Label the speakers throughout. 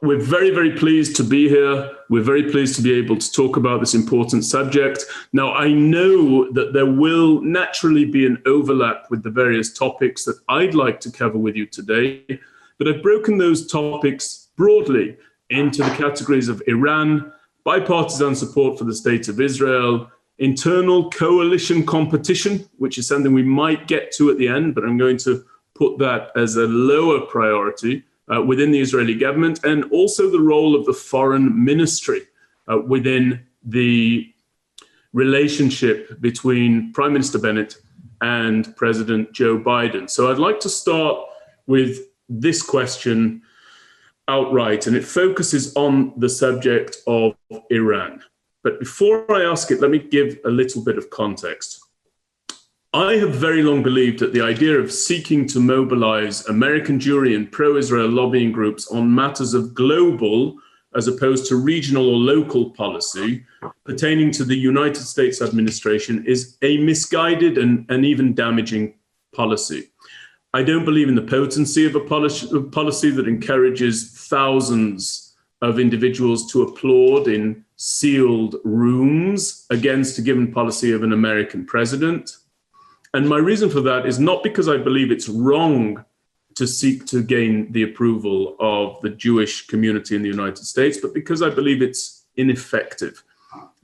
Speaker 1: we're very, very pleased to be here. We're very pleased to be able to talk about this important subject. Now, I know that there will naturally be an overlap with the various topics that I'd like to cover with you today, but I've broken those topics broadly into the categories of Iran, bipartisan support for the state of Israel, internal coalition competition, which is something we might get to at the end, but I'm going to put that as a lower priority within the Israeli government, and also the role of the foreign ministry within the relationship between Prime Minister Bennett and President Joe Biden. So I'd like to start with this question outright, and it focuses on the subject of Iran. But before I ask it, let me give a little bit of context. I have very long believed that the idea of seeking to mobilize American Jewry and pro-Israel lobbying groups on matters of global as opposed to regional or local policy pertaining to the United States administration is a misguided and even damaging policy. I don't believe in the potency of a policy that encourages thousands of individuals to applaud in sealed rooms against a given policy of an American president. And my reason for that is not because I believe it's wrong to seek to gain the approval of the Jewish community in the United States, but because I believe it's ineffective.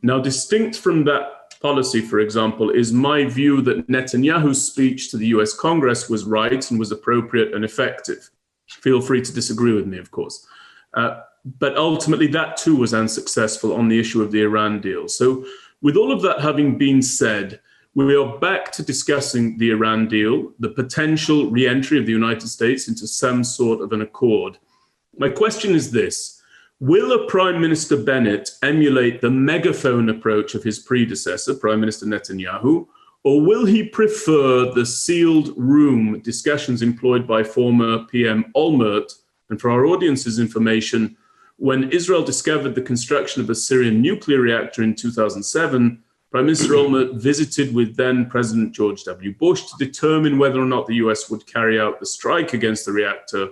Speaker 1: Now, distinct from that policy, for example, is my view that Netanyahu's speech to the US Congress was right and was appropriate and effective. Feel free to disagree with me, of course. But ultimately, that too was unsuccessful on the issue of the Iran deal. So with all of that having been said, we are back to discussing the Iran deal, the potential re-entry of the United States into some sort of an accord. My question is this: will a Prime Minister Bennett emulate the megaphone approach of his predecessor, Prime Minister Netanyahu, or will he prefer the sealed room discussions employed by former PM Olmert? And for our audience's information, when Israel discovered the construction of a Syrian nuclear reactor in 2007, Prime Minister Olmert visited with then President George W. Bush to determine whether or not the US would carry out the strike against the reactor.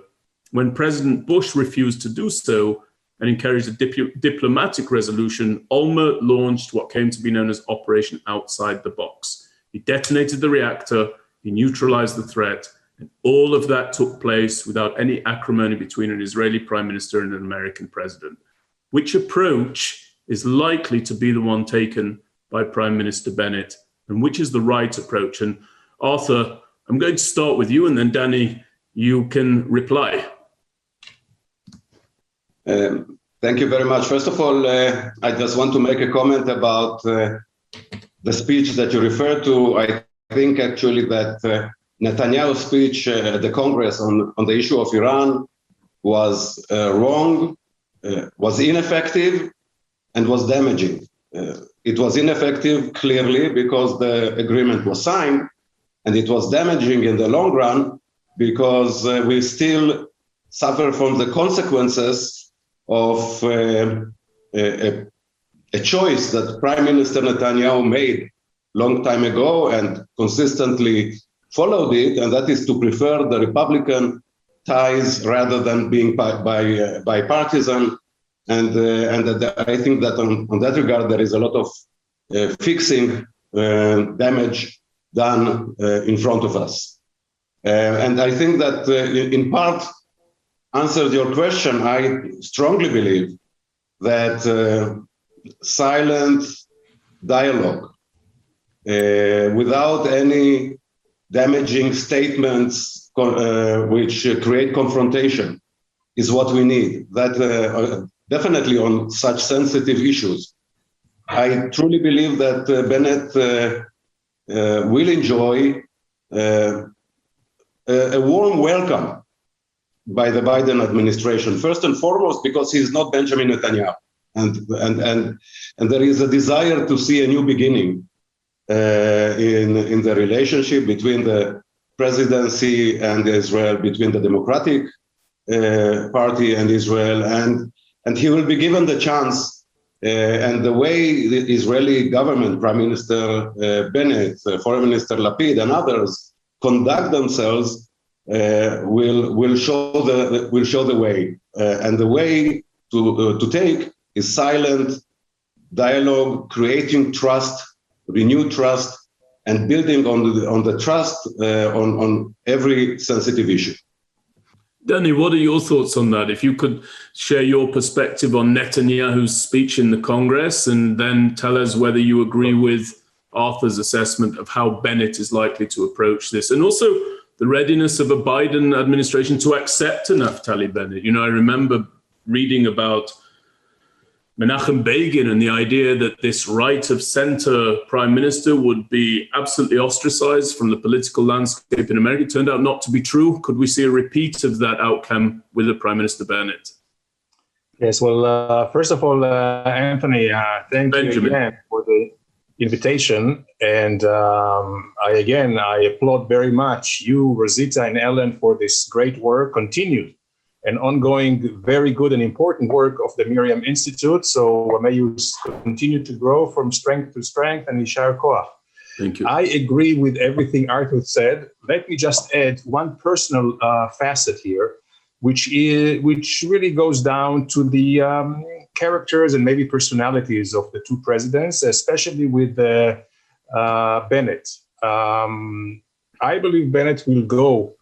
Speaker 1: When President Bush refused to do so and encouraged a diplomatic resolution, Olmert launched what came to be known as Operation Outside the Box. He detonated the reactor, he neutralized the threat, and all of that took place without any acrimony between an Israeli prime minister and an American president. Which approach is likely to be the one taken by Prime Minister Bennett, and which is the right approach? And Arthur, I'm going to start with you, and then Danny, you can reply.
Speaker 2: Thank you very much. First of all, I just want to make a comment about the speech that you referred to. I think actually that Netanyahu's speech at the Congress on the issue of Iran was wrong, was ineffective, and was damaging. It was ineffective, clearly, because the agreement was signed, and it was damaging in the long run because we still suffer from the consequences of a choice that Prime Minister Netanyahu made long time ago and consistently followed it, and that is to prefer the Republican ties rather than being bipartisan. And I think that on that regard, there is a lot of fixing damage done in front of us. And I think that in part answered your question. I strongly believe that silent dialogue without any damaging statements which create confrontation is what we need. That definitely on such sensitive issues. I truly believe that Bennett will enjoy a warm welcome by the Biden administration, first and foremost because he's not Benjamin Netanyahu, and there is a desire to see a new beginning in the relationship between the presidency and Israel, between the Democratic Party and Israel, and he will be given the chance. And the way the Israeli government, Prime Minister Bennett, Foreign Minister Lapid, and others conduct themselves will show the way. and the way to take is silent dialogue, creating trust, renewed trust, and building on the trust on every sensitive issue.
Speaker 1: Danny, what are your thoughts on that? If you could share your perspective on Netanyahu's speech in the Congress, and then tell us whether you agree with Arthur's assessment of how Bennett is likely to approach this, and also the readiness of a Biden administration to accept a Naftali Bennett. I remember reading about Menachem Begin and the idea that this right-of-center prime minister would be absolutely ostracized from the political landscape in America. It turned out not to be true. Could we see a repeat of that outcome with the Prime Minister Bennett?
Speaker 3: Yes, well, first of all, Anthony, thank you again for the invitation. And I applaud very much you, Rosita, and Ellen for this great work, continued and ongoing, very good and important work of the MirYam Institute. So may you continue to grow from strength to strength, and Yishar Koach.
Speaker 1: Thank you.
Speaker 3: I agree with everything Arthur said. Let me just add one personal facet here, which really goes down to the characters and maybe personalities of the two presidents, especially with Bennett. I believe Bennett will go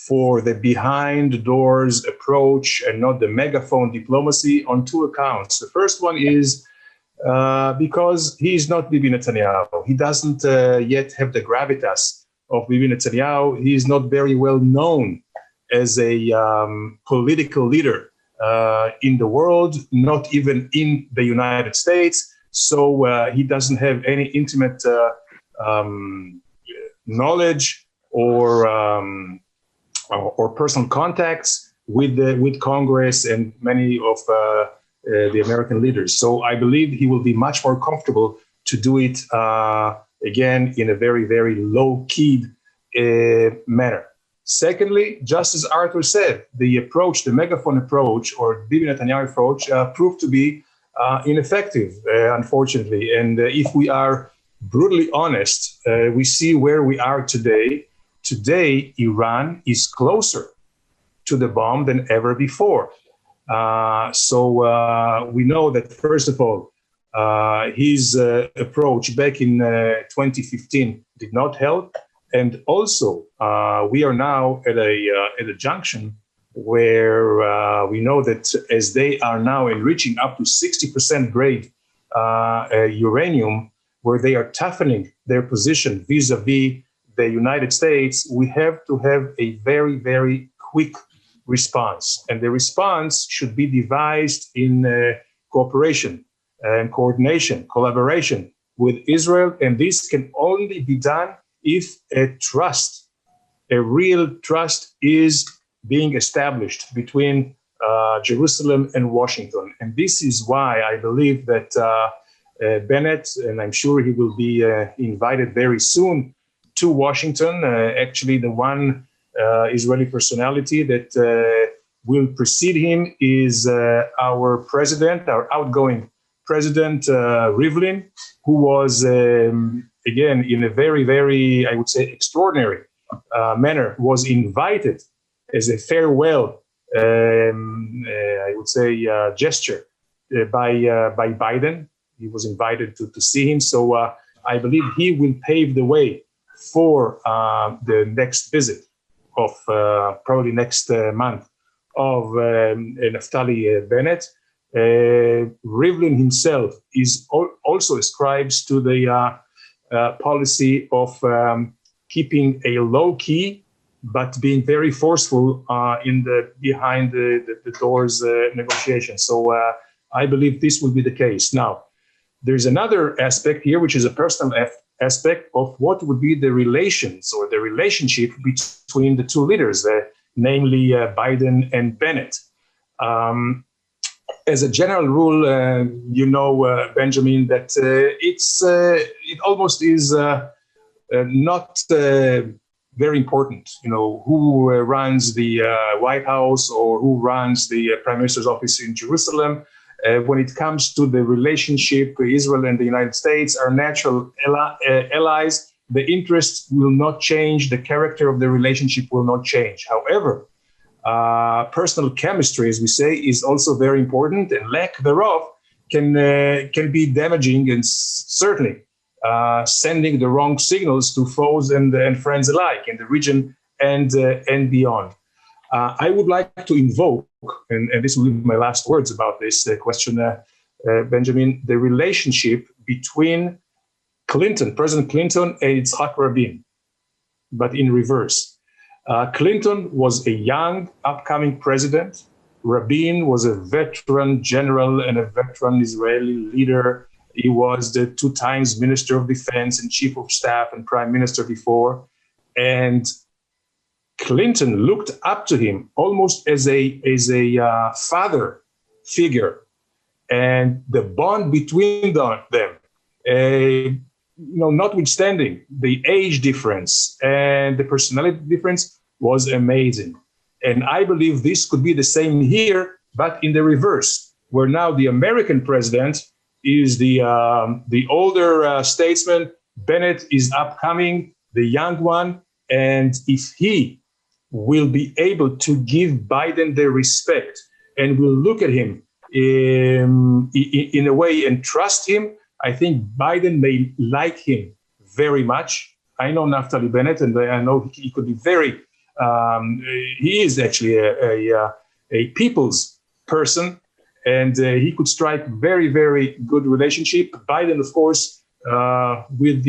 Speaker 3: for the behind the doors approach and not the megaphone diplomacy on two accounts. The first one is because he's not Bibi Netanyahu. He doesn't yet have the gravitas of Bibi Netanyahu. He's not very well known as a political leader in the world, not even in the United States. So he doesn't have any intimate knowledge or personal contacts with Congress and many of the American leaders. So I believe he will be much more comfortable to do it again in a very, very low-keyed manner. Secondly, just as Arthur said, the approach, the megaphone approach or Bibi Netanyahu approach proved to be ineffective, unfortunately. And if we are brutally honest, we see where we are today. Today, Iran is closer to the bomb than ever before. So we know that, first of all, his approach back in 2015 did not help. And also, we are now at a junction where we know that as they are now enriching up to 60% grade uranium, where they are toughening their position vis-a-vis the United States, we have to have a very, very quick response. And the response should be devised in cooperation and coordination, collaboration with Israel. And this can only be done if a real trust is being established between Jerusalem and Washington. And this is why I believe that Bennett, and I'm sure he will be invited very soon to Washington, actually the one Israeli personality that will precede him is our president, our outgoing president, Rivlin, who was, again, in a very, very, I would say, extraordinary manner, was invited as a farewell, I would say, gesture by Biden. He was invited to see him. So I believe he will pave the way for the next visit of probably next month of Naftali Bennett. Rivlin himself is also ascribes to the policy of keeping a low key, but being very forceful in the behind the doors negotiations. So I believe this will be the case. Now, there's another aspect here, which is a personal aspect of what would be the relations or the relationship between the two leaders, namely Biden and Bennett. As a general rule, Benjamin, that it almost is not very important, who runs the White House or who runs the Prime Minister's office in Jerusalem. When it comes to the relationship, Israel and the United States are natural allies. The interests will not change. The character of the relationship will not change. However, Personal chemistry, as we say, is also very important, and lack thereof can be damaging and certainly sending the wrong signals to foes and friends alike in the region and beyond. I would like to invoke, and this will be my last words about this question, Benjamin, the relationship between President Clinton and Yitzhak Rabin, but in reverse. Clinton was a young, upcoming president. Rabin was a veteran general and a veteran Israeli leader. He was the 2 times Minister of Defense and Chief of Staff and Prime Minister before. And Clinton looked up to him almost as a father figure. And the bond between them, notwithstanding the age difference and the personality difference, was amazing. And I believe this could be the same here, but in the reverse, where now the American president is the older statesman, Bennett is upcoming, the young one, and if he will be able to give Biden the respect and will look at him in a way and trust him, I think Biden may like him very much. I know Naftali Bennett, and I know he could be very, he is actually a people's person, and he could strike very, very good relationship. Biden, of course, with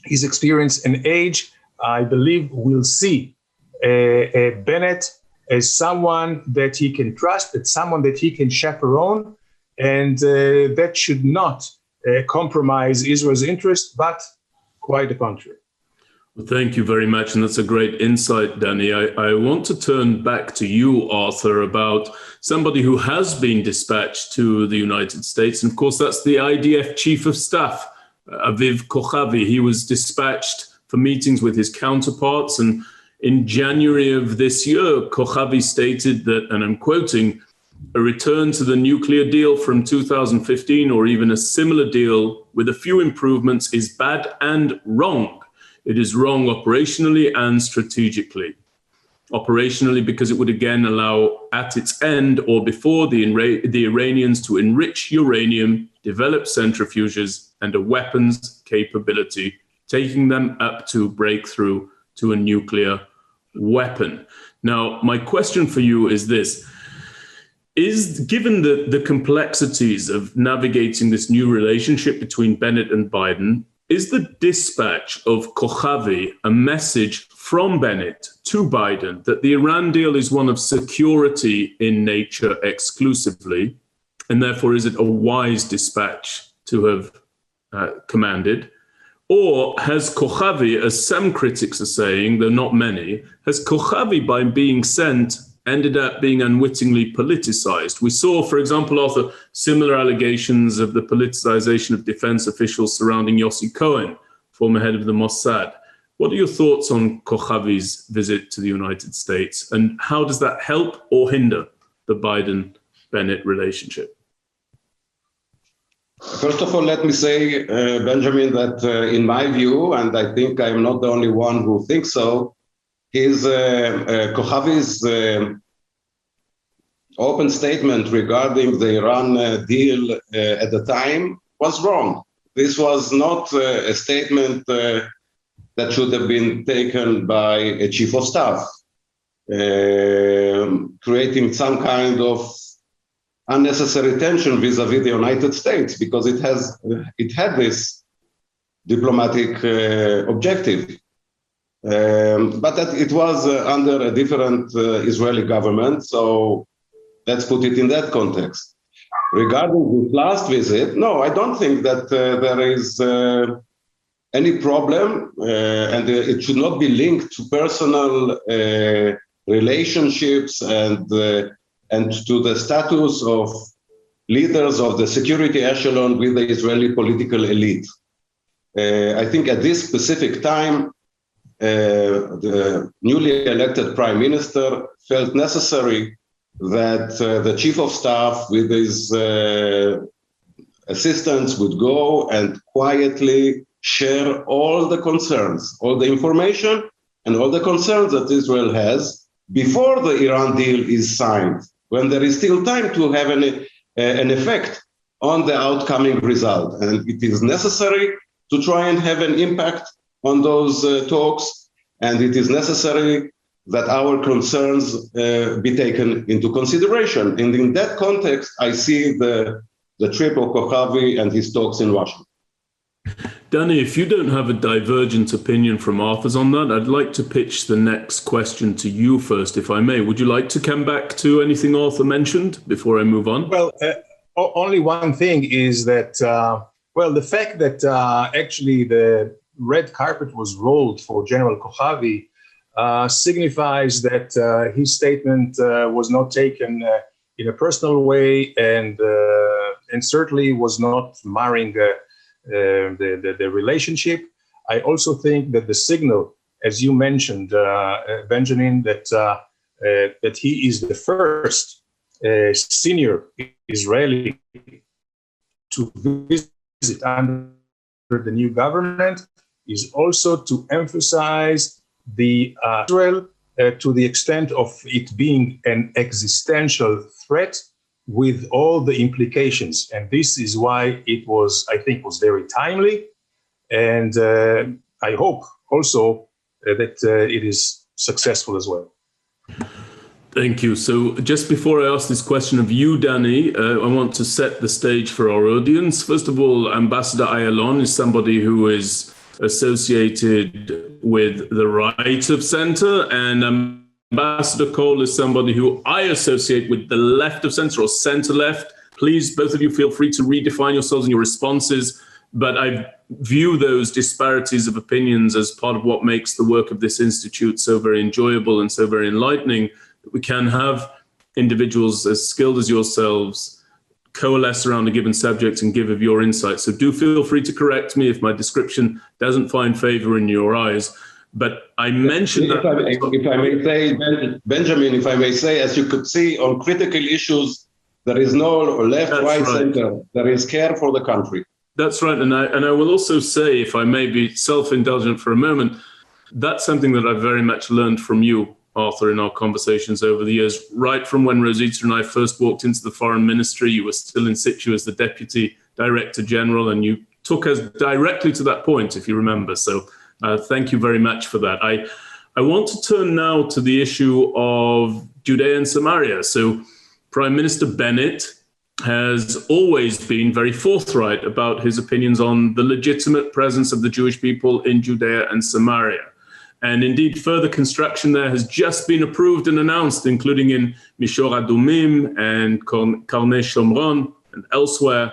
Speaker 3: his experience and age, I believe we'll see Bennett as someone that he can trust, as someone that he can chaperone, and that should not compromise Israel's interest, but quite the contrary.
Speaker 1: Well, thank you very much, and that's a great insight, Danny. I want to turn back to you, Arthur, about somebody who has been dispatched to the United States, and of course that's the IDF Chief of Staff, Aviv Kochavi. He was dispatched for meetings with his counterparts, and in January of this year, Kochavi stated that, and I'm quoting, "A return to the nuclear deal from 2015 or even a similar deal with a few improvements is bad and wrong. It is wrong operationally and strategically. Operationally, because it would again allow at its end or before the Iranians to enrich uranium, develop centrifuges and a weapons capability, taking them up to breakthrough to a nuclear weapon." Now, my question for you is this. Given the complexities of navigating this new relationship between Bennett and Biden, is the dispatch of Kochavi a message from Bennett to Biden that the Iran deal is one of security in nature exclusively, and therefore is it a wise dispatch to have commanded? Or has Kochavi, as some critics are saying, though not many, has Kochavi, by being sent, ended up being unwittingly politicized? We saw, for example, Arthur, similar allegations of the politicization of defense officials surrounding Yossi Cohen, former head of the Mossad. What are your thoughts on Kochavi's visit to the United States, and how does that help or hinder the Biden-Bennett relationship?
Speaker 2: First of all, let me say, Benjamin, that in my view, and I think I'm not the only one who thinks so, Kochavi's open statement regarding the Iran deal at the time was wrong. This was not a statement that should have been taken by a chief of staff, creating some kind of unnecessary tension vis-a-vis the United States, because it had this diplomatic objective. But that it was under a different Israeli government, so let's put it in that context. Regarding the last visit, no, I don't think that there is any problem, and it should not be linked to personal relationships and to the status of leaders of the security echelon with the Israeli political elite. I think at this specific time, the newly elected prime minister felt necessary that the chief of staff with his assistants would go and quietly share all the concerns, all the information and all the concerns that Israel has before the Iran deal is signed, when there is still time to have an effect on the outcoming result. And it is necessary to try and have an impact on those talks, and it is necessary that our concerns be taken into consideration. And in that context, I see the trip of Kochavi and his talks in Washington.
Speaker 1: Danny, if you don't have a divergent opinion from Arthur's on that, I'd like to pitch the next question to you first, if I may. Would you like to come back to anything Arthur mentioned before I move on?
Speaker 3: Well, only one thing is that, the fact that actually the red carpet was rolled for General Kochavi signifies that his statement was not taken in a personal way and certainly was not marring the relationship. I also think that the signal, as you mentioned, Benjamin, that he is the first senior Israeli to visit under the new government, is also to emphasize the Israel to the extent of it being an existential threat with all the implications. And this is why it was, I think, was very timely. And I hope also that it is successful as well.
Speaker 1: Thank you. So just before I ask this question of you, Danny, I want to set the stage for our audience. First of all, Ambassador Ayalon is somebody who is associated with the right of center, and Ambassador Koll is somebody who I associate with the left of center or center left. Please, both of you, feel free to redefine yourselves in your responses, but I view those disparities of opinions as part of what makes the work of this institute so very enjoyable and so very enlightening, that we can have individuals as skilled as yourselves coalesce around a given subject and give of your insights. So do feel free to correct me if my description doesn't find favor in your eyes. But I mentioned
Speaker 2: if I may say, Benjamin, if I may say, as you could see on critical issues, there is no left, right, center. There is care for the country.
Speaker 1: That's right. And I will also say, if I may be self-indulgent for a moment, that's something that I've very much learned from you, Arthur, in our conversations over the years. Right from when Rosita and I first walked into the foreign ministry, you were still in situ as the Deputy Director General, and you took us directly to that point, if you remember. So thank you very much for that. I want to turn now to the issue of Judea and Samaria. So Prime Minister Bennett has always been very forthright about his opinions on the legitimate presence of the Jewish people in Judea and Samaria. And indeed, further construction there has just been approved and announced, including in Mishor Adumim and Karnei Shomron and elsewhere.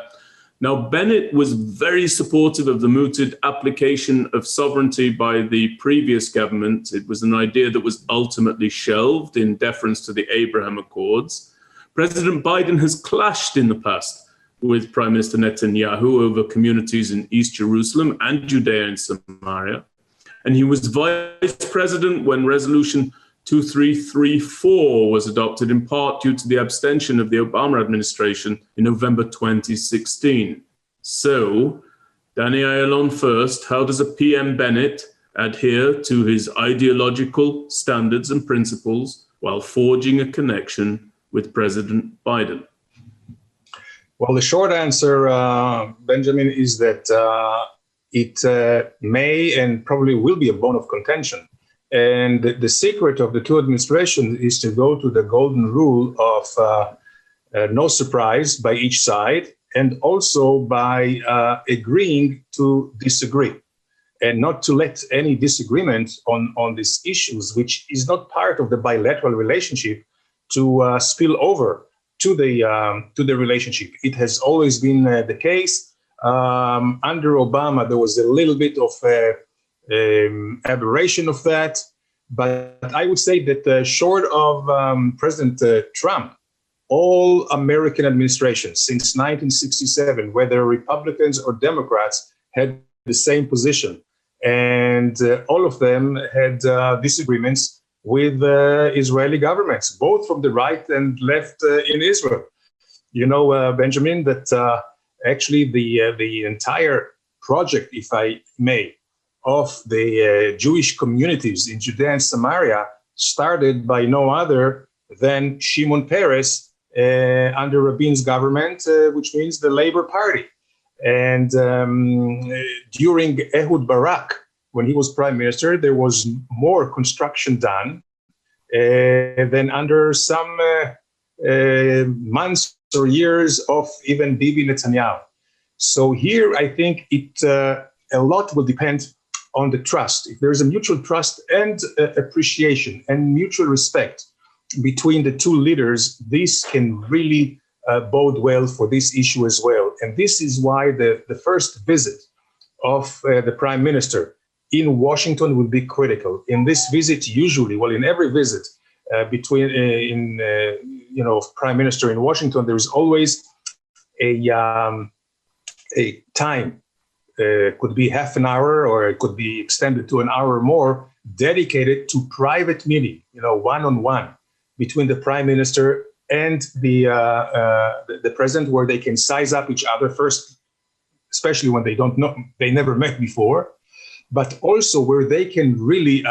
Speaker 1: Now, Bennett was very supportive of the mooted application of sovereignty by the previous government. It was an idea that was ultimately shelved in deference to the Abraham Accords. President Biden has clashed in the past with Prime Minister Netanyahu over communities in East Jerusalem and Judea and Samaria. And he was vice president when Resolution 2334 was adopted, in part due to the abstention of the Obama administration in November 2016. So, Danny Ayalon first, how does a PM Bennett adhere to his ideological standards and principles while forging a connection with President Biden?
Speaker 3: Well, the short answer, Benjamin, is that it may and probably will be a bone of contention. And the secret of the two administrations is to go to the golden rule of no surprise by each side, and also by agreeing to disagree, and not to let any disagreement on these issues, which is not part of the bilateral relationship, to spill over to the relationship. It has always been the case. Under Obama, there was a little bit of aberration of that, but I would say that short of President Trump, all American administrations since 1967, whether Republicans or Democrats, had the same position, and all of them had disagreements with Israeli governments, both from the right and left in Israel. You know, Benjamin, that actually the entire project, if I may, of the Jewish communities in Judea and Samaria started by no other than Shimon Peres under Rabin's government, which means the Labor Party. And during Ehud Barak, when he was prime minister, there was more construction done than under some months or years of even Bibi Netanyahu. So here, I think a lot will depend on the trust. If there's a mutual trust and appreciation and mutual respect between the two leaders, this can really bode well for this issue as well. And this is why the first visit of the prime minister in Washington will be critical. In this visit, usually, well, in every visit prime minister in Washington, there is always a time. Could be half an hour, or it could be extended to an hour or more, dedicated to private meeting, one-on-one between the prime minister and the president, where they can size up each other first, especially when they never met before, but also where they can really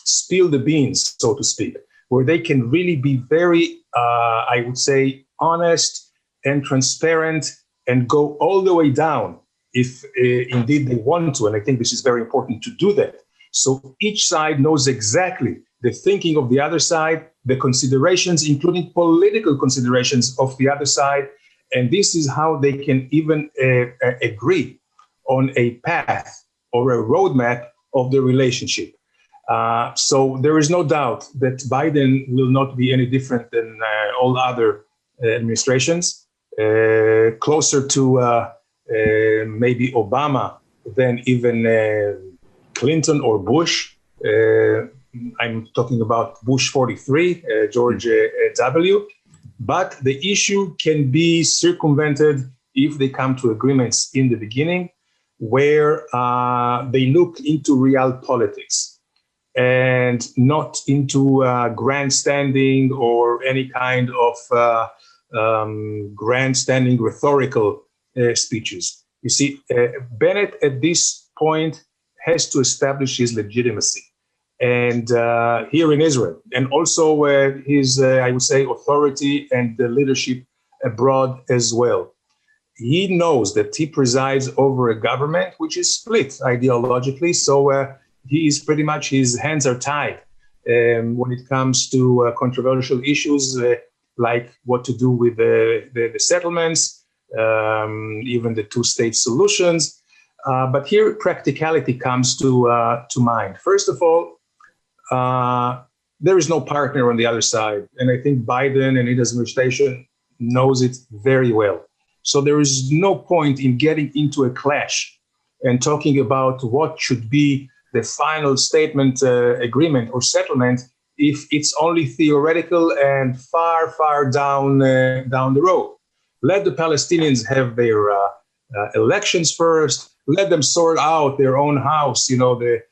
Speaker 3: spill the beans, so to speak, where they can really be very, I would say, honest and transparent and go all the way down if indeed they want to. And I think this is very important to do that. So each side knows exactly the thinking of the other side, the considerations, including political considerations of the other side. And this is how they can even agree on a path or a roadmap of the relationship. So there is no doubt that Biden will not be any different than all other administrations, closer to maybe Obama than even Clinton or Bush. I'm talking about Bush 43, George W. But the issue can be circumvented if they come to agreements in the beginning, where they look into real politics and not into grandstanding or any kind of grandstanding rhetorical speeches. You see, Bennett at this point has to establish his legitimacy, and here in Israel, and also his, I would say, authority and the leadership abroad as well. He knows that he presides over a government which is split ideologically, so he is pretty much, his hands are tied when it comes to controversial issues like what to do with the settlements, even the two-state solutions. But here practicality comes to mind. First of all, there is no partner on the other side. And I think Biden and his administration knows it very well. So there is no point in getting into a clash and talking about what should be the final statement, agreement or settlement, if it's only theoretical and far, far down the road. Let the Palestinians have their elections first. Let them sort out their own house, the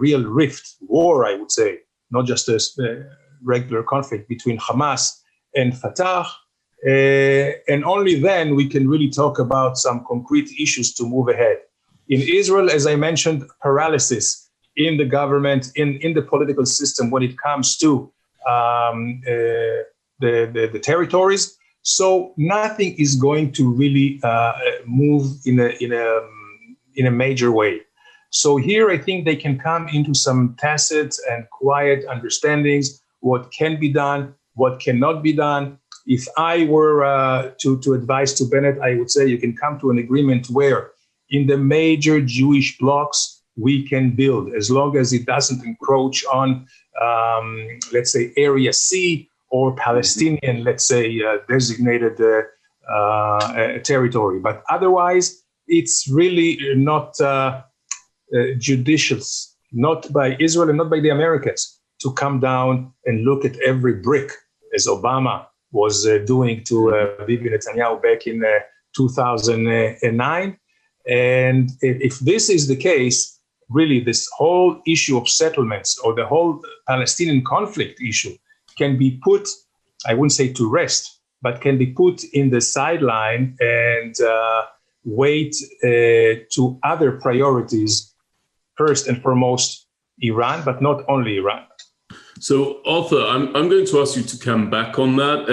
Speaker 3: real rift, war, I would say, not just a regular conflict between Hamas and Fatah. And only then we can really talk about some concrete issues to move ahead. In Israel, as I mentioned, paralysis in the government, in the political system when it comes to the territories. So nothing is going to really move in a major way. So here, I think they can come into some tacit and quiet understandings, what can be done, what cannot be done. If I were to advise to Bennett, I would say you can come to an agreement where in the major Jewish blocks we can build, as long as it doesn't encroach on, let's say, Area C or Palestinian, let's say, designated territory. But otherwise, it's really not judicious, not by Israel and not by the Americans, to come down and look at every brick, as Obama was doing to Bibi Netanyahu back in 2009. And if this is the case, really this whole issue of settlements or the whole Palestinian conflict issue can be put, I wouldn't say to rest, but can be put in the sideline and wait to other priorities, first and foremost, Iran, but not only Iran.
Speaker 1: So, Arthur, I'm going to ask you to come back on that.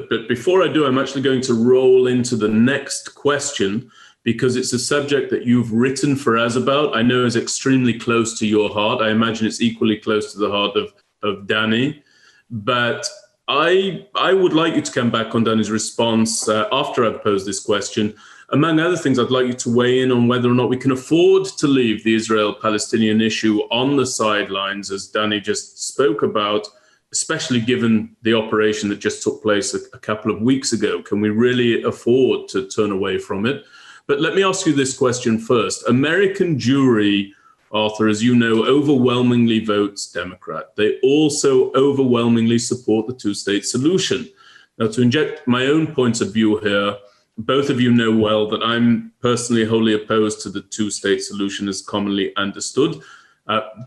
Speaker 1: But before I do, I'm actually going to roll into the next question, because it's a subject that you've written for us about. I know is extremely close to your heart. I imagine it's equally close to the heart of Danny. But I would like you to come back on Danny's response after I've posed this question. Among other things, I'd like you to weigh in on whether or not we can afford to leave the Israel-Palestinian issue on the sidelines, as Danny just spoke about, especially given the operation that just took place a couple of weeks ago. Can we really afford to turn away from it? But let me ask you this question first. American jury, Arthur, as you know, overwhelmingly votes Democrat. They also overwhelmingly support the two-state solution. Now, to inject my own point of view here, both of you know well that I'm personally wholly opposed to the two-state solution as commonly understood,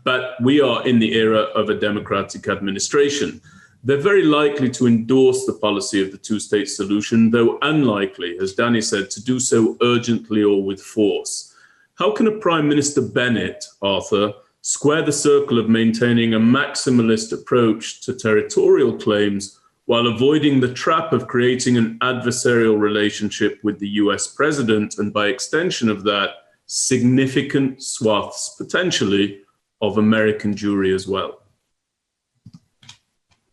Speaker 1: but we are in the era of a Democratic administration. They're very likely to endorse the policy of the two-state solution, though unlikely, as Danny said, to do so urgently or with force. How can a Prime Minister Bennett, Arthur, square the circle of maintaining a maximalist approach to territorial claims while avoiding the trap of creating an adversarial relationship with the US president and, by extension of that, significant swaths, potentially, of American Jewry as well?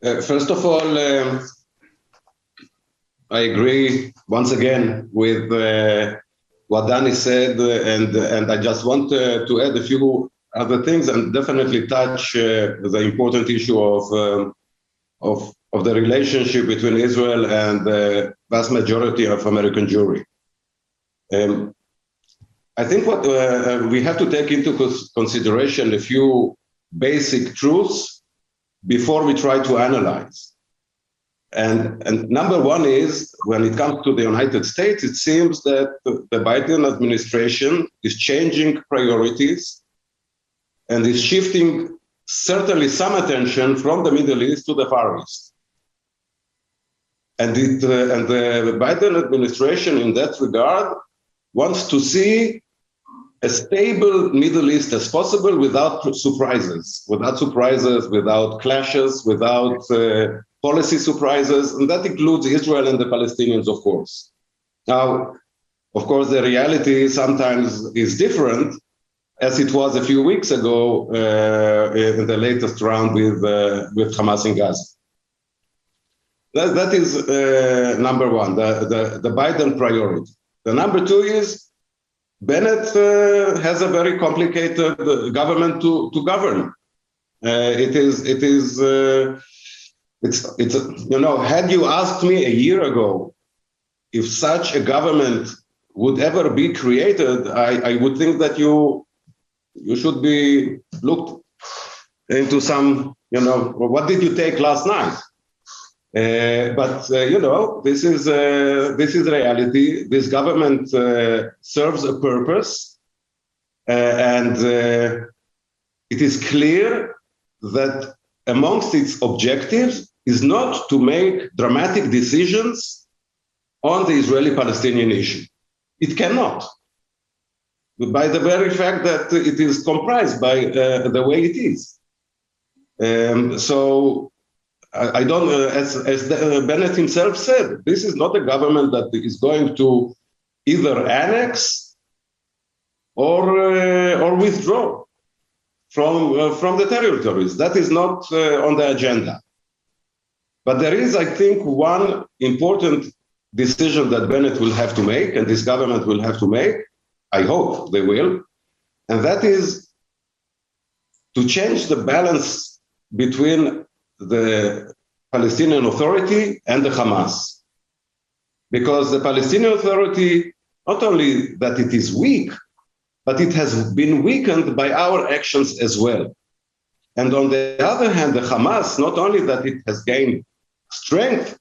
Speaker 2: First of all, I agree once again with what Danny said, and I just want to add a few other things and definitely touch the important issue of the relationship between Israel and the vast majority of American Jewry. I think what we have to take into consideration a few basic truths before we try to analyze. And number one is, when it comes to the United States, it seems that the Biden administration is changing priorities and is shifting certainly some attention from the Middle East to the Far East. And the Biden administration in that regard wants to see a stable Middle East as possible without surprises, without clashes, without policy surprises, and that includes Israel and the Palestinians, of course. Now, of course, the reality sometimes is different, as it was a few weeks ago in the latest round with Hamas in Gaza. That is number one, the Biden priority. The number two is Bennett has a very complicated government to govern. It's had you asked me a year ago if such a government would ever be created, I would think that you should be looked into some, what did you take last night? But this is reality. This government serves a purpose, and it is clear that amongst its objectives is not to make dramatic decisions on the Israeli-Palestinian issue. It cannot, by the very fact that it is comprised by the way it is. So I don't, as Bennett himself said, this is not a government that is going to either annex or withdraw from the territories. That is not on the agenda. But there is, I think, one important decision that Bennett will have to make, and this government will have to make, I hope they will, and that is to change the balance between the Palestinian Authority and the Hamas. Because the Palestinian Authority, not only that it is weak, but it has been weakened by our actions as well. And on the other hand, the Hamas, not only that it has gained strength,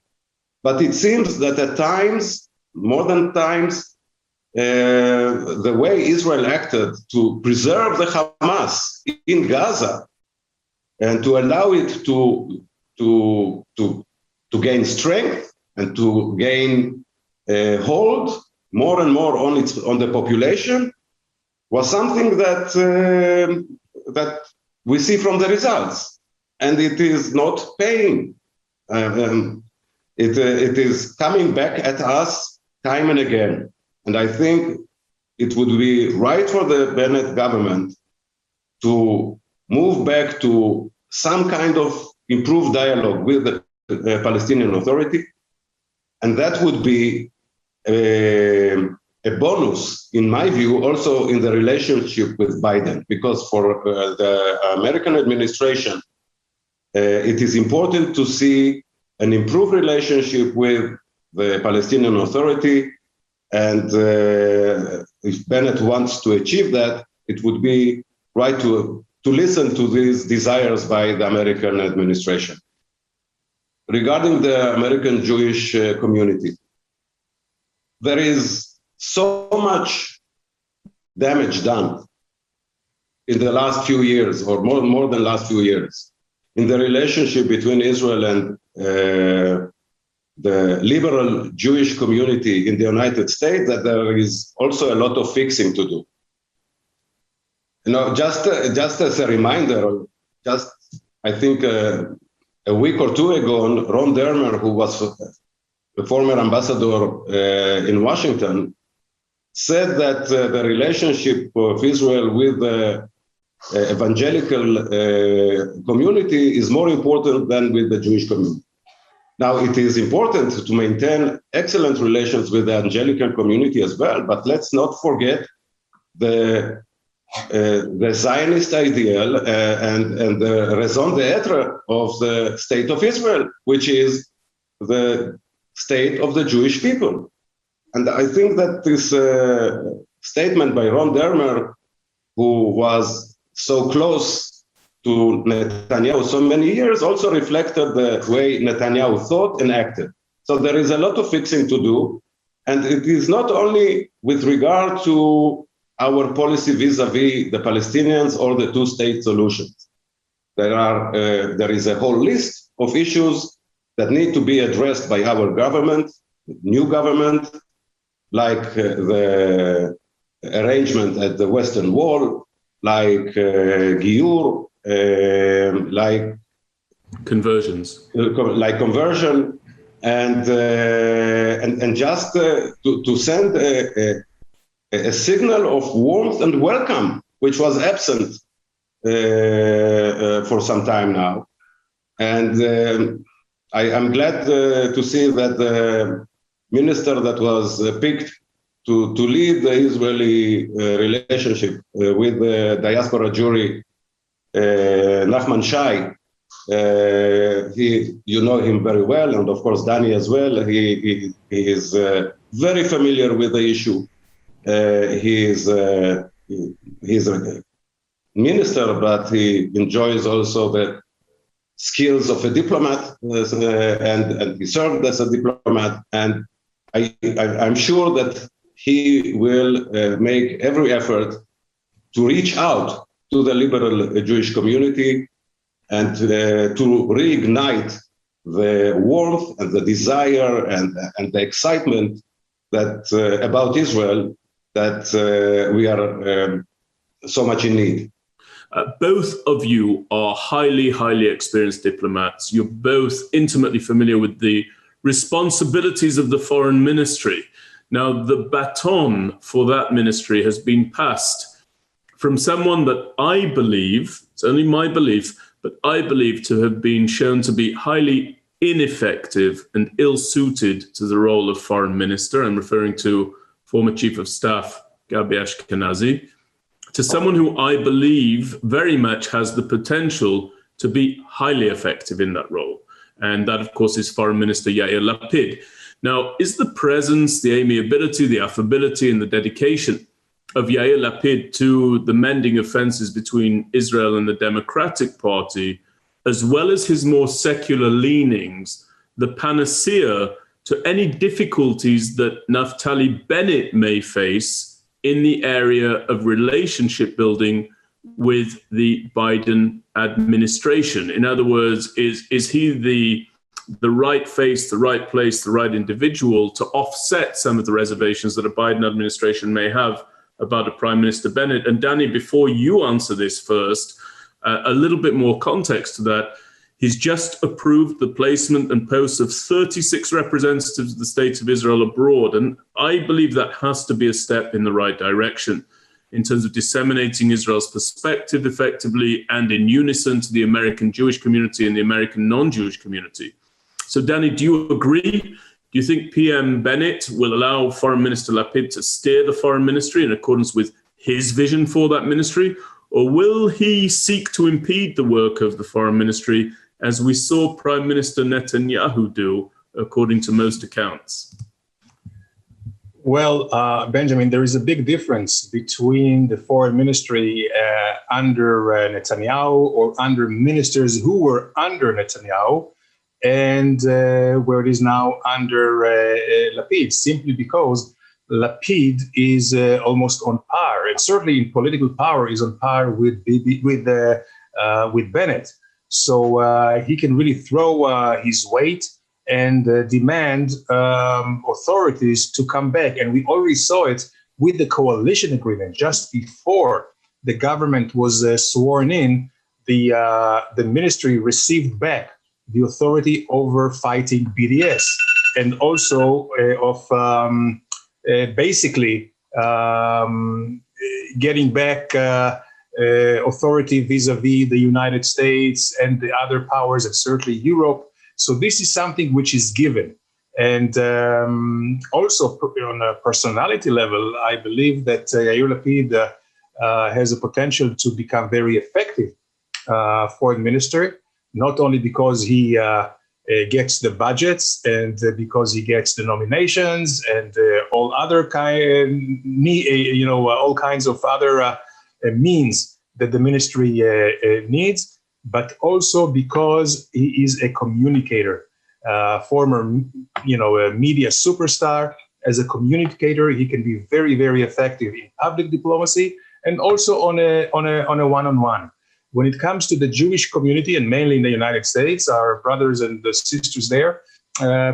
Speaker 2: but it seems that at times, more than times, the way Israel acted to preserve the Hamas in Gaza and to allow it to gain strength and to gain hold more and more on the population was something that we see from the results, and it is not paying. It is coming back at us time and again. And I think it would be right for the Bennett government to move back to some kind of improved dialogue with the Palestinian Authority. And that would be a bonus, in my view, also in the relationship with Biden, because for the American administration, it is important to see an improved relationship with the Palestinian Authority. And if Bennett wants to achieve that, it would be right to listen to these desires by the American administration. Regarding the American Jewish community, there is so much damage done in the last few years, or more than last few years, in the relationship between Israel and the liberal Jewish community in the United States, that there is also a lot of fixing to do. You know, just as a reminder, I think a week or two ago, Ron Dermer, who was the former ambassador in Washington, said that the relationship of Israel with the evangelical community is more important than with the Jewish community. Now, it is important to maintain excellent relations with the evangelical community as well, but let's not forget the Zionist ideal and the raison d'etre of the state of Israel, which is the state of the Jewish people. And I think that this statement by Ron Dermer, who was so close to Netanyahu so many years, also reflected the way Netanyahu thought and acted. So there is a lot of fixing to do. And it is not only with regard to our policy vis-a-vis the Palestinians or the two-state solutions. There is a whole list of issues that need to be addressed by our government, new government, like the arrangement at the Western Wall, like Giur, like
Speaker 1: conversions,
Speaker 2: like conversion, and just to send a signal of warmth and welcome, which was absent for some time now. And I'm glad to see that the minister that was picked to lead the Israeli relationship with the diaspora Jewry, Nachman Shai, you know him very well, and of course Danny as well. He is very familiar with the issue. He's a minister, but he enjoys also the skills of a diplomat, and he served as a diplomat. And I'm sure that he will make every effort to reach out to the liberal Jewish community and to reignite the warmth and the desire and the excitement that about Israel that we are so much in need.
Speaker 1: Both of you are highly, highly experienced diplomats. You're both intimately familiar with the responsibilities of the foreign ministry. Now, the baton for that ministry has been passed from someone that I believe, it's only my belief, but I believe to have been shown to be highly ineffective and ill-suited to the role of foreign minister. I'm referring to former Chief of Staff Gabi Ashkenazi, to someone who I believe very much has the potential to be highly effective in that role. And that, of course, is Foreign Minister Yair Lapid. Now, is the presence, the amiability, the affability, and the dedication of Yair Lapid to the mending of fences between Israel and the Democratic Party, as well as his more secular leanings, the panacea to any difficulties that Naftali Bennett may face in the area of relationship building with the Biden administration? In other words, is he the right face, the right place, the right individual to offset some of the reservations that a Biden administration may have about a Prime Minister Bennett? And Danny, before you answer this first, A little bit more context to that. He's just approved the placement and posts of 36 representatives of the State of Israel abroad. And I believe that has to be a step in the right direction in terms of disseminating Israel's perspective effectively and in unison to the American Jewish community and the American non-Jewish community. So, Danny, do you agree? Do you think PM Bennett will allow Foreign Minister Lapid to steer the foreign ministry in accordance with his vision for that ministry? Or will he seek to impede the work of the foreign ministry, as we saw Prime Minister Netanyahu do, according to most accounts?
Speaker 3: Well, Benjamin, there is a big difference between the foreign ministry under Netanyahu or under ministers who were under Netanyahu and where it is now under Lapid, simply because Lapid is almost on par, and certainly in political power is on par with Bennett. So he can really throw his weight and demand authorities to come back. And we already saw it with the coalition agreement. Just before the government was sworn in, the ministry received back the authority over fighting BDS and also of basically getting back authority vis-a-vis the United States and the other powers and certainly Europe. So this is something which is given. And also on a personality level, I believe that Yair Lapid has a potential to become very effective foreign minister, not only because he gets the budgets and because he gets the nominations and all other all kinds of other means that the ministry needs, but also because he is a communicator, former, a media superstar. As a communicator, he can be very, very effective in public diplomacy and also on a one-on-one. When it comes to the Jewish community, and mainly in the United States, our brothers and the sisters there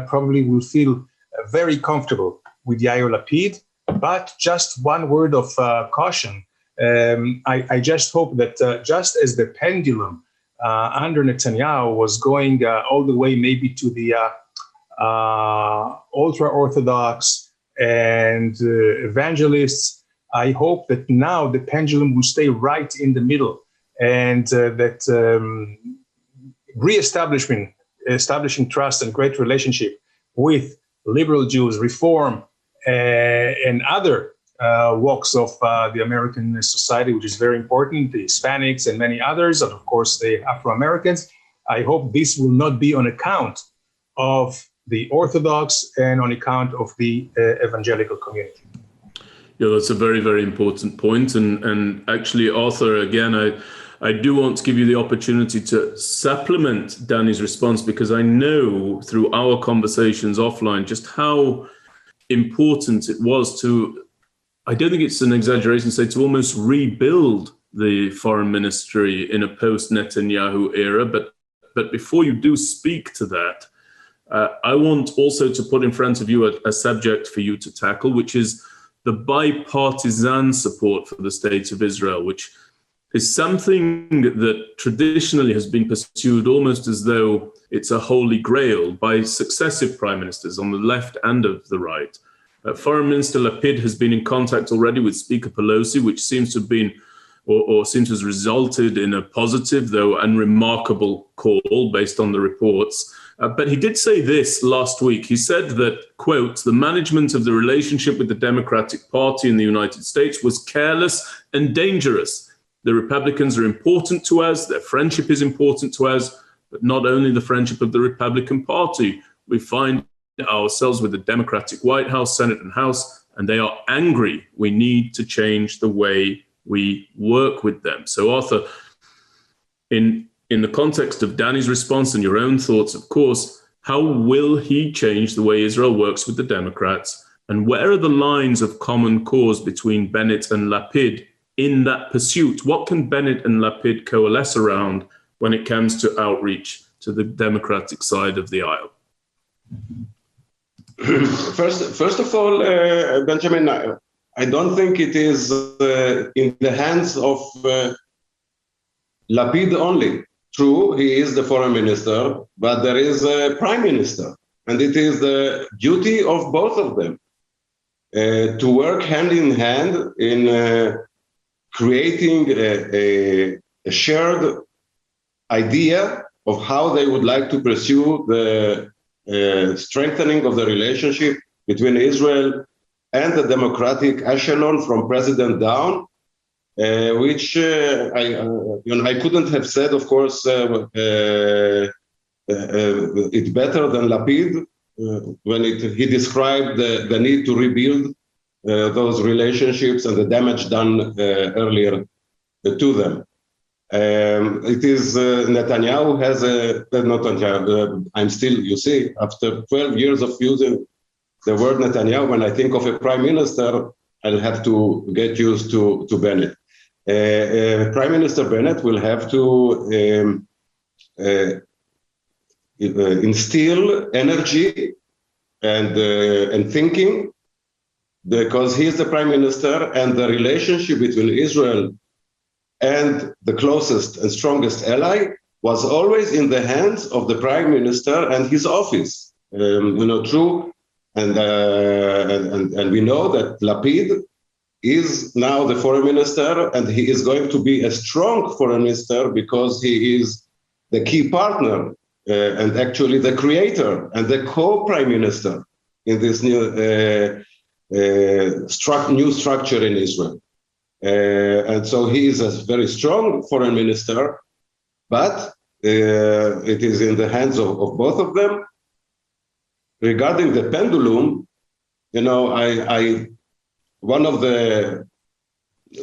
Speaker 3: probably will feel very comfortable with Yair Lapid. But just one word of caution. I just hope that just as the pendulum under Netanyahu was going all the way maybe to the ultra-Orthodox and evangelists, I hope that now the pendulum will stay right in the middle, and that establishing trust and great relationship with liberal Jews, Reform, and other walks of the American society, which is very important, the Hispanics and many others, and of course the Afro-Americans. I hope this will not be on account of the Orthodox and on account of the evangelical community.
Speaker 1: Yeah, that's a very, very important point. And actually, Arthur, again, I do want to give you the opportunity to supplement Danny's response, because I know through our conversations offline just how important it was to, I don't think it's an exaggeration to say, to almost rebuild the foreign ministry in a post-Netanyahu era. But before you do speak to that, I want also to put in front of you a subject for you to tackle, which is the bipartisan support for the State of Israel, which is something that traditionally has been pursued almost as though it's a holy grail by successive prime ministers on the left and of the right. Foreign Minister Lapid has been in contact already with Speaker Pelosi, which seems to have been, or seems to have resulted in a positive, though unremarkable call based on the reports. But he did say this last week. He said that, quote, the management of the relationship with the Democratic Party in the United States was careless and dangerous. The Republicans are important to us. Their friendship is important to us, but not only the friendship of the Republican Party. We find ourselves with the Democratic White House, Senate, and House, and they are angry. We need to change the way we work with them. So, Arthur, in the context of Danny's response and your own thoughts, of course, how will he change the way Israel works with the Democrats? And where are the lines of common cause between Bennett and Lapid in that pursuit? What can Bennett and Lapid coalesce around when it comes to outreach to the Democratic side of the aisle?
Speaker 2: First of all, Benjamin, I don't think it is in the hands of Lapid only. True, he is the foreign minister, but there is a prime minister, and it is the duty of both of them to work hand in hand in creating a shared idea of how they would like to pursue the strengthening of the relationship between Israel and the democratic echelon from president down, which I couldn't have said, of course, it better than Lapid when he described the need to rebuild those relationships and the damage done earlier to them. It is Netanyahu has not Netanyahu. I'm still, you see, after 12 years of using the word Netanyahu, when I think of a prime minister, I'll have to get used to Bennett. Prime Minister Bennett will have to instill energy and thinking, because he is the prime minister, and the relationship between Israel and the closest and strongest ally was always in the hands of the prime minister and his office. True, and we know that Lapid is now the foreign minister, and he is going to be a strong foreign minister because he is the key partner and actually the creator and the co-prime minister in this new structure in Israel. And so he is a very strong foreign minister, but it is in the hands of both of them. Regarding the pendulum, one of the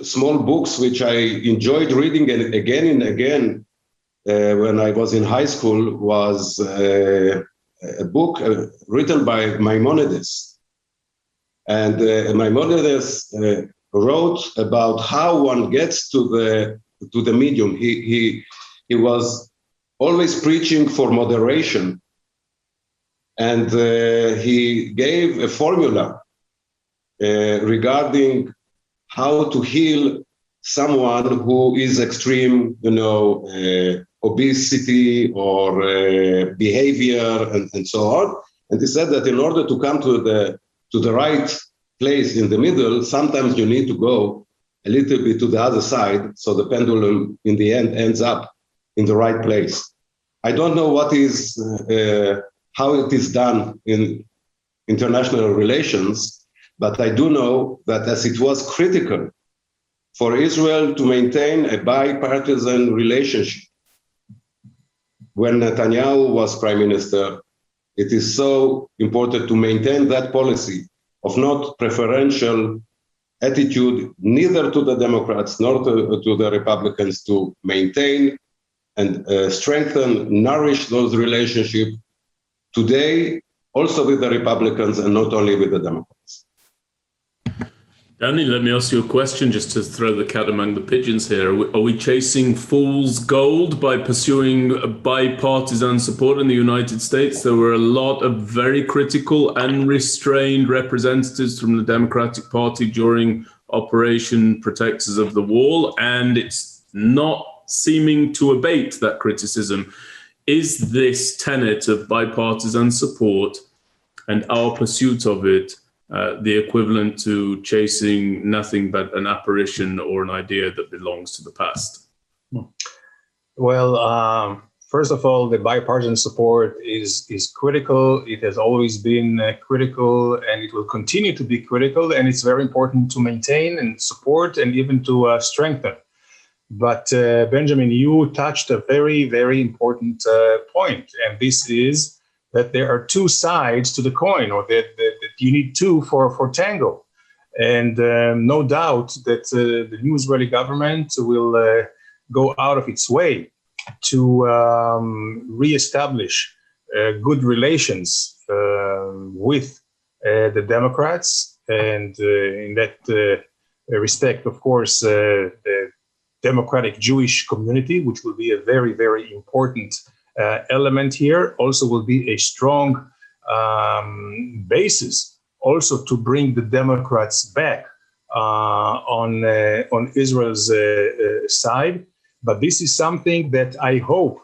Speaker 2: small books which I enjoyed reading again and again when I was in high school was a book written by Maimonides. And Maimonides wrote about how one gets to the medium. He was always preaching for moderation, and he gave a formula regarding how to heal someone who is extreme, obesity or behavior and so on. And he said that in order to come to the right place in the middle, sometimes you need to go a little bit to the other side, so the pendulum in the end ends up in the right place. I don't know how it is done in international relations, but I do know that as it was critical for Israel to maintain a bipartisan relationship when Netanyahu was prime minister, it is so important to maintain that policy of not preferential attitude, neither to the Democrats nor to the Republicans, to maintain and strengthen, nourish those relationships today, also with the Republicans and not only with the Democrats.
Speaker 1: Danny, let me ask you a question just to throw the cat among the pigeons here. Are we chasing fool's gold by pursuing bipartisan support in the United States? There were a lot of very critical, unrestrained representatives from the Democratic Party during Operation Protectors of the Wall, and it's not seeming to abate that criticism. Is this tenet of bipartisan support and our pursuit of it the equivalent to chasing nothing but an apparition or an idea that belongs to the past?
Speaker 3: Well, first of all, the bipartisan support is critical. It has always been critical, and it will continue to be critical. And it's very important to maintain and support and even to strengthen. But Benjamin, you touched a very, very important point, and this is that there are two sides to the coin, or that you need two for tango. And no doubt that the new Israeli government will go out of its way to reestablish good relations with the Democrats. And in that respect, of course, the Democratic Jewish community, which will be a very, very important element here, also will be a strong basis also to bring the Democrats back on Israel's side. But this is something that I hope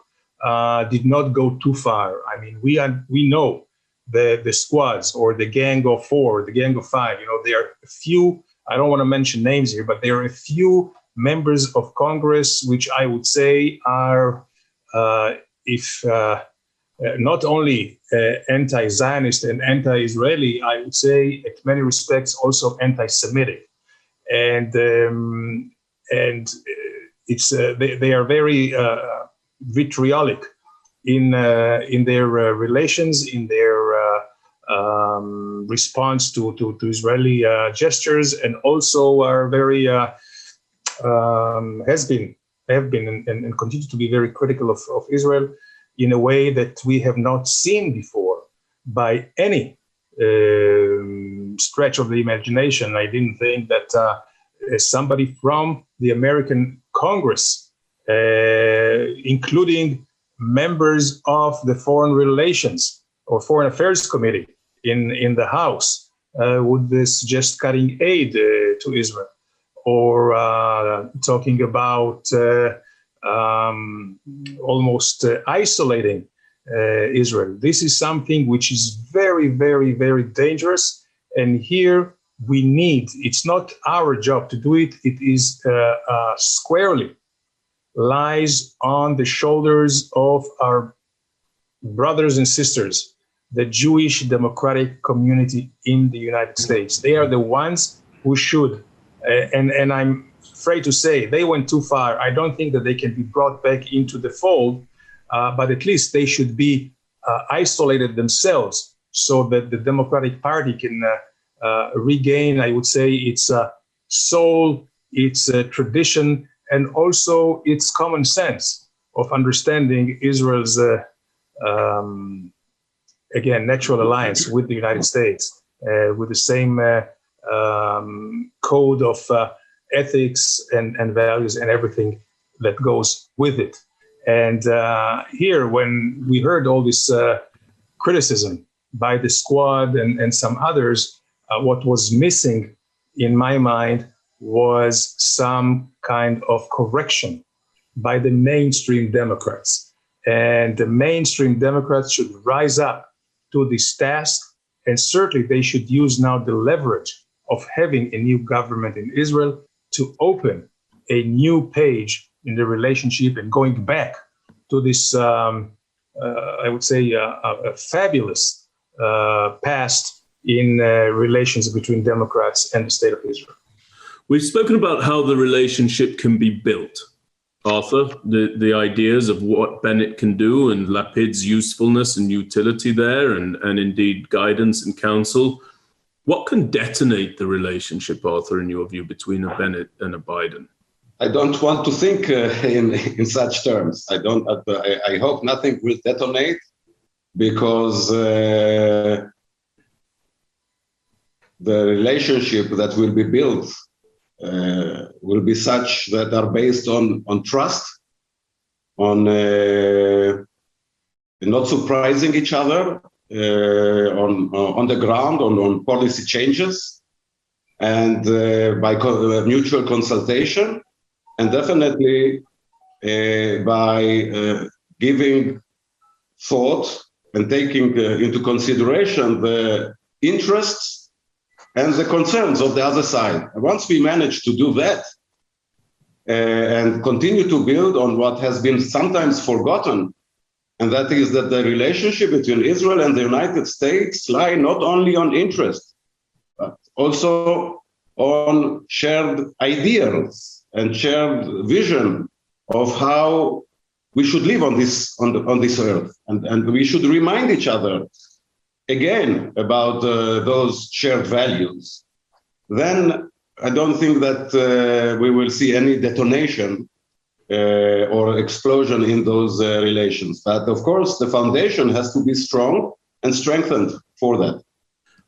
Speaker 3: did not go too far. I mean, we know the squads or the gang of four, the gang of five. There are a few. I don't want to mention names here, but there are a few members of Congress which I would say are, not only anti-Zionist and anti-Israeli, I would say, in many respects, also anti-Semitic, and it's they are very vitriolic in their relations, in their response to Israeli gestures, and also are very have been and continue to be very critical of Israel in a way that we have not seen before by any stretch of the imagination. I didn't think that somebody from the American Congress, including members of the Foreign Relations or Foreign Affairs Committee in the House, would suggest cutting aid to Israel, or talking about almost isolating Israel. This is something which is very, very, very dangerous. And here we need, it's not our job to do it, it is squarely lies on the shoulders of our brothers and sisters, the Jewish democratic community in the United States. They are the ones who should, and I'm afraid to say they went too far. I don't think that they can be brought back into the fold, but at least they should be isolated themselves so that the Democratic Party can regain, I would say, its soul, its tradition, and also its common sense of understanding Israel's, again, natural alliance with the United States, with the same code of ethics and values and everything that goes with it. And here, when we heard all this criticism by the squad and some others, what was missing in my mind was some kind of correction by the mainstream Democrats. And the mainstream Democrats should rise up to this task, and certainly they should use now the leverage of having a new government in Israel to open a new page in the relationship and going back to this, I would say, a fabulous past in relations between Democrats and the state of Israel.
Speaker 1: We've spoken about how the relationship can be built. Arthur, the ideas of what Bennett can do and Lapid's usefulness and utility there, and indeed guidance and counsel. What can detonate the relationship, Arthur, in your view, between a Bennett and a Biden?
Speaker 2: I don't want to think in such terms. I hope nothing will detonate, because the relationship that will be built will be such that are based on trust, on not surprising each other, on the ground, on policy changes, and by mutual consultation, and definitely by giving thought and taking into consideration the interests and the concerns of the other side. Once we manage to do that and continue to build on what has been sometimes forgotten, and that is that the relationship between Israel and the United States lie not only on interest, but also on shared ideals and shared vision of how we should live on this earth, and we should remind each other again about those shared values. Then I don't think that we will see any detonation or explosion in those relations. But of course, the foundation has to be strong and strengthened for that.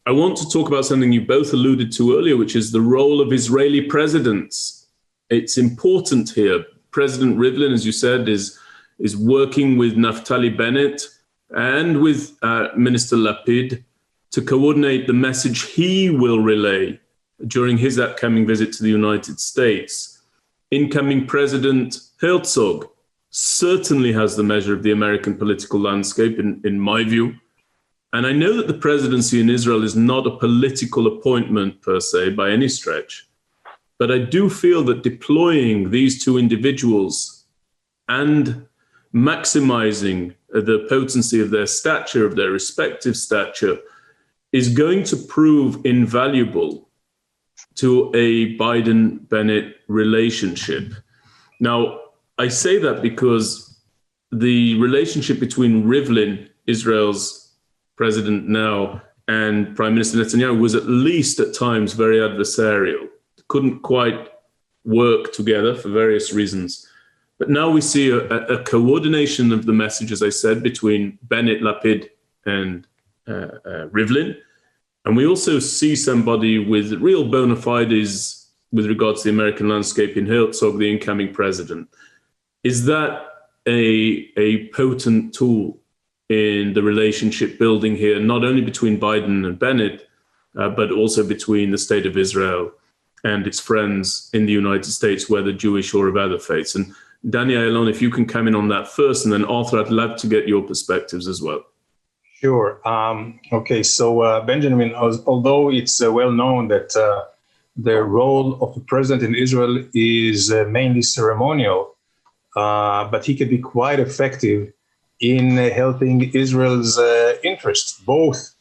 Speaker 1: I want to talk about something you both alluded to earlier, which is the role of Israeli presidents. It's important here. President Rivlin, as you said, is working with Naftali Bennett and with Minister Lapid to coordinate the message he will relay during his upcoming visit to the United States. incoming President Herzog certainly has the measure of the American political landscape, in my view. And I know that the presidency in Israel is not a political appointment per se by any stretch, but I do feel that deploying these two individuals and maximizing the potency of their stature, of their respective stature, is going to prove invaluable to a Biden-Bennett relationship. Now, I say that because the relationship between Rivlin, Israel's president now, and Prime Minister Netanyahu was at least at times very adversarial. Couldn't quite work together for various reasons. But now we see a coordination of the message, as I said, between Bennett, Lapid, and Rivlin. And we also see somebody with real bona fides with regards to the American landscape in Herzog, the incoming president. Is that a potent tool in the relationship building here, not only between Biden and Bennett, but also between the state of Israel and its friends in the United States, whether Jewish or of other faiths? And Danny, Ayalon, if you can come in on that first, and then Arthur, I'd love to get your perspectives as well.
Speaker 3: Sure. Okay, so Benjamin, although it's well known that the role of the president in Israel is mainly ceremonial, but he can be quite effective in helping Israel's interests, both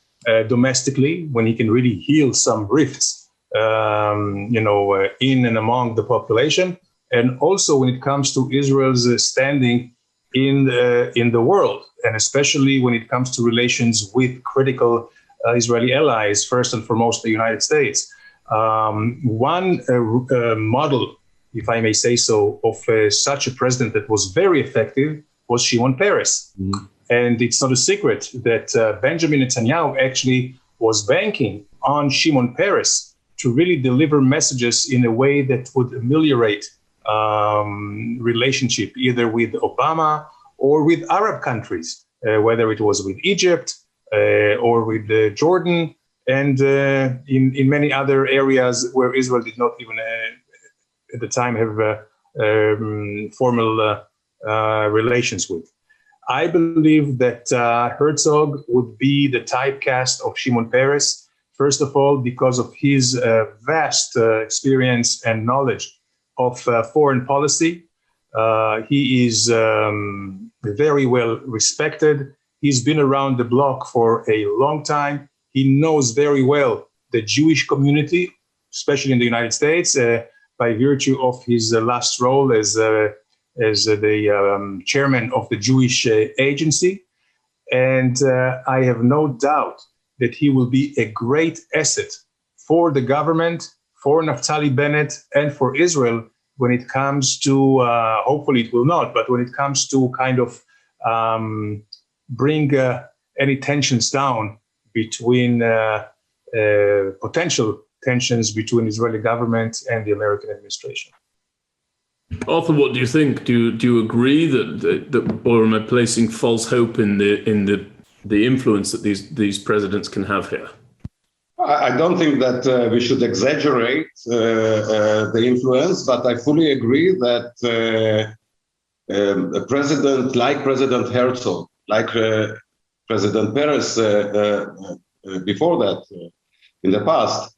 Speaker 3: domestically, when he can really heal some rifts, in and among the population, and also when it comes to Israel's standing in the world, and especially when it comes to relations with critical Israeli allies, first and foremost the United States. One model, if I may say so, of such a president that was very effective was Shimon Peres. Mm-hmm. And it's not a secret that Benjamin Netanyahu actually was banking on Shimon Peres to really deliver messages in a way that would ameliorate relationship either with Obama or with Arab countries, whether it was with Egypt or with Jordan, and in many other areas where Israel did not even at the time have formal relations with. I believe that Herzog would be the typecast of Shimon Peres, first of all, because of his vast experience and knowledge of foreign policy. He is very well respected. He's been around the block for a long time. He knows very well the Jewish community, especially in the United States, by virtue of his last role as the chairman of the Jewish Agency. And I have no doubt that he will be a great asset for the government, for Naftali Bennett, and for Israel when it comes to, hopefully it will not, but when it comes to kind of bring any tensions down between potential tensions between Israeli government and the American administration.
Speaker 1: Arthur, what do you think? Do you agree that or am I placing false hope in the influence that these presidents can have here?
Speaker 2: I don't think that we should exaggerate the influence, but I fully agree that a president like President Herzog, like President Peres before that in the past,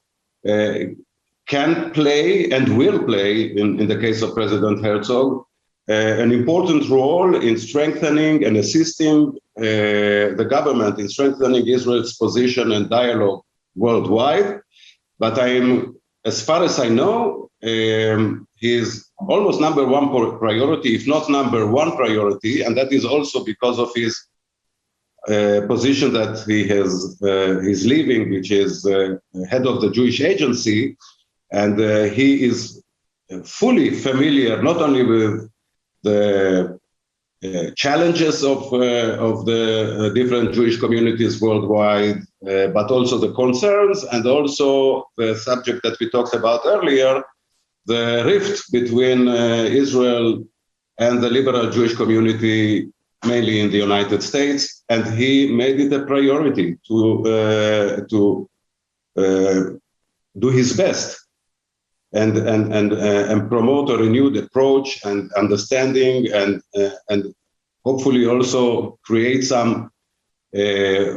Speaker 2: can play and will play, in the case of President Herzog, an important role in strengthening and assisting the government in strengthening Israel's position and dialogue worldwide. But as far as I know, his almost number one priority, if not number one priority, and that is also because of his position that he's leaving, which is head of the Jewish Agency, and he is fully familiar not only with the challenges of the different Jewish communities worldwide, but also the concerns, and also the subject that we talked about earlier, the rift between Israel and the liberal Jewish community, mainly in the United States, and he made it a priority to do his best and promote a renewed approach and understanding, and hopefully also create some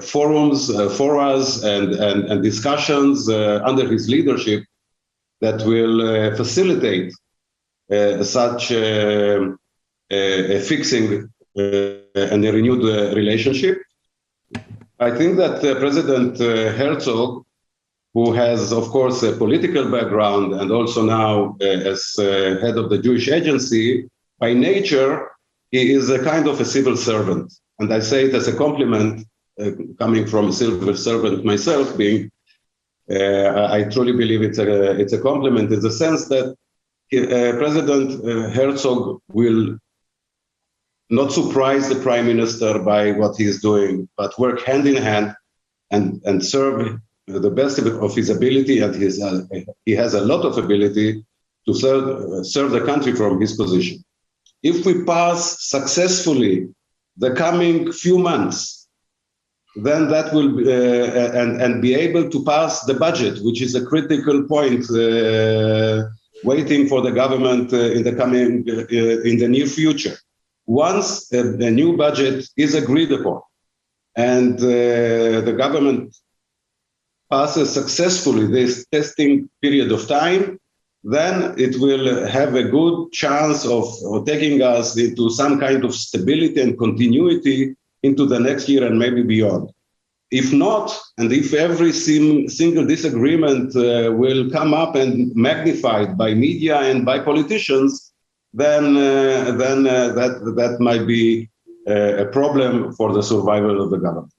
Speaker 2: forums, forums, and discussions under his leadership that will facilitate such a fixing and a renewed relationship. I think that President Herzog, who has, of course, a political background and also now as head of the Jewish Agency, by nature, he is a kind of a civil servant. And I say it as a compliment, coming from a civil servant myself, being, I truly believe it's a compliment in the sense that President Herzog will not surprise the Prime Minister by what he is doing, but work hand in hand and serve the best of his ability, and he has a lot of ability to serve the country from his position. If we pass successfully the coming few months, then that will and be able to pass the budget, which is a critical point, waiting for the government in the near future. Once a new budget is agreed upon and the government passes successfully this testing period of time, then it will have a good chance of taking us into some kind of stability and continuity into the next year and maybe beyond. If not, and if every single disagreement will come up and magnified by media and by politicians, then that might be a problem for the survival of the government.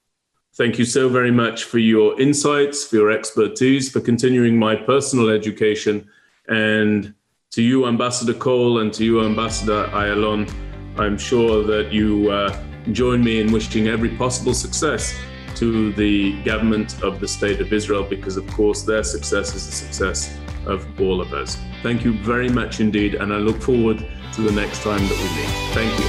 Speaker 1: Thank you so very much for your insights, for your expertise, for continuing my personal education. And to you, Ambassador Koll, and to you, Ambassador Ayalon, I'm sure that you join me in wishing every possible success to the government of the State of Israel, because of course their success is the success of all of us. Thank you very much indeed, and I look forward to the next time that we meet. Thank you.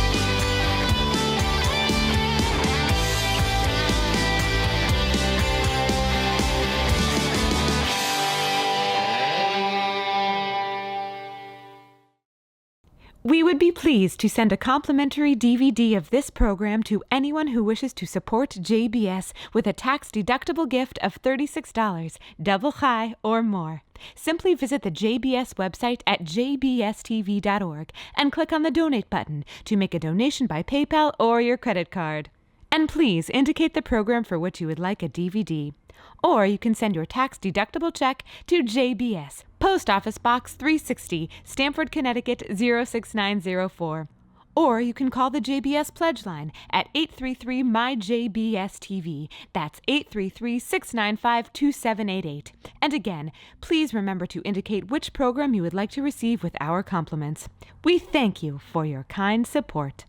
Speaker 4: We would be pleased to send a complimentary DVD of this program to anyone who wishes to support JBS with a tax-deductible gift of $36, double high or more. Simply visit the JBS website at jbstv.org and click on the Donate button to make a donation by PayPal or your credit card. And please indicate the program for which you would like a DVD. Or you can send your tax-deductible check to JBS, Post Office Box 360, Stamford, Connecticut 06904. Or you can call the JBS Pledge Line at 833-MY-JBS-TV. That's 833-695-2788. And again, please remember to indicate which program you would like to receive with our compliments. We thank you for your kind support.